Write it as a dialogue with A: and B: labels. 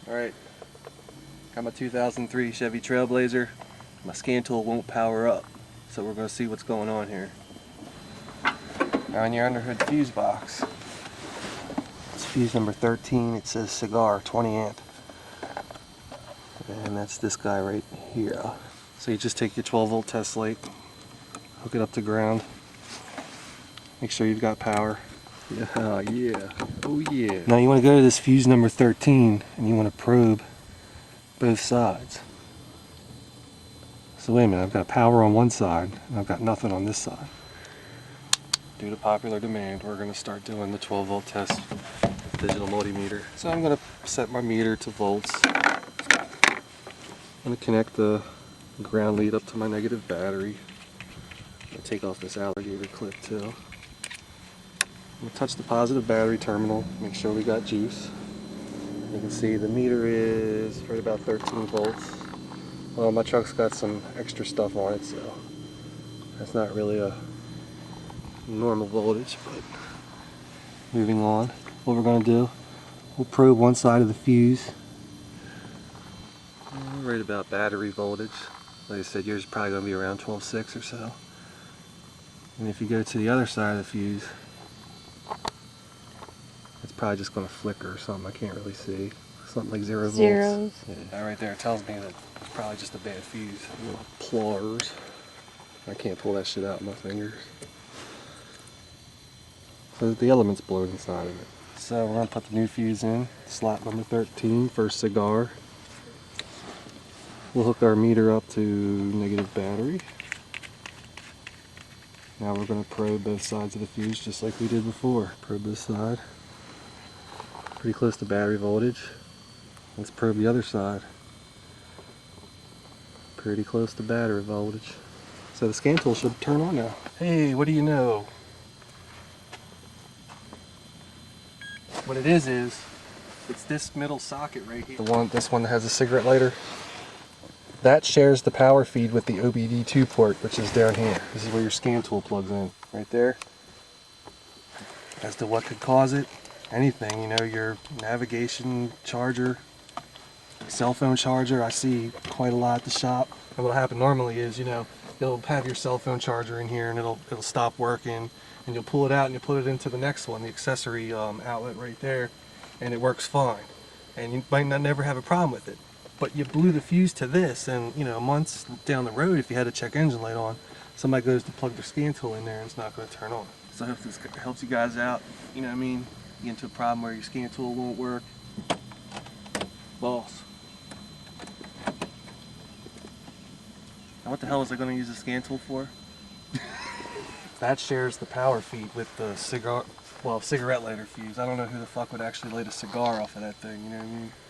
A: Alright, got my 2003 Chevy Trailblazer. My scan tool won't power up, so we're going to see what's going on here. Now on your underhood fuse box, it's fuse number 13, it says cigar 20 amp. And that's this guy right here. So you just take your 12 volt test light, hook it up to ground, make sure you've got power. Yeah, yeah, oh yeah. Now you want to go to this fuse number 13 and you want to probe both sides. So wait a minute, I've got power on one side and I've got nothing on this side. Due to popular demand, we're going to start doing the 12 volt test with digital multimeter. So I'm going to set my meter to volts. I'm going to connect the ground lead up to my negative battery. I'm going to take off this alligator clip too. I'm going to touch the positive battery terminal, make sure we got juice. You can see the meter is right about 13 volts. Well, my truck's got some extra stuff on it, so that's not really a normal voltage, but moving on. What we're going to do, we'll probe one side of the fuse. Right about battery voltage. Like I said, yours is probably going to be around 12.6 or so. And if you go to the other side of the fuse, it's probably just going to flicker or something. I can't really see. Something like 0 volts. Yeah. That right there tells me that it's probably just a bad fuse. Little pliers. I can't pull that shit out with my fingers. So the element's blowed inside of it. So we're going to put the new fuse in. Slot number 13 for cigar. We'll hook our meter up to negative battery. Now we're going to probe both sides of the fuse just like we did before. Probe this side. Pretty close to battery voltage. Let's probe the other side. Pretty close to battery voltage. So the scan tool should turn on now. Hey, what do you know? What it is it's this middle socket right here. This one that has a cigarette lighter. That shares the power feed with the OBD2 port, which is down here. This is where your scan tool plugs in, right there. As to what could cause it, anything, you know, your navigation charger, cell phone charger, I see quite a lot at the shop. And what'll happen normally is, you know, you'll have your cell phone charger in here and it'll stop working, and you'll pull it out and you put it into the next one, the accessory outlet right there, and it works fine. And you might not never have a problem with it. But you blew the fuse to this, and you know, months down the road, if you had a check engine light on, somebody goes to plug their scan tool in there and it's not going to turn on. So I hope this helps you guys out. You know what I mean? You get into a problem where your scan tool won't work. Boss. Now what the hell was I going to use the scan tool for? That shares the power feed with the cigarette lighter fuse. I don't know who the fuck would actually light a cigar off of that thing, you know what I mean?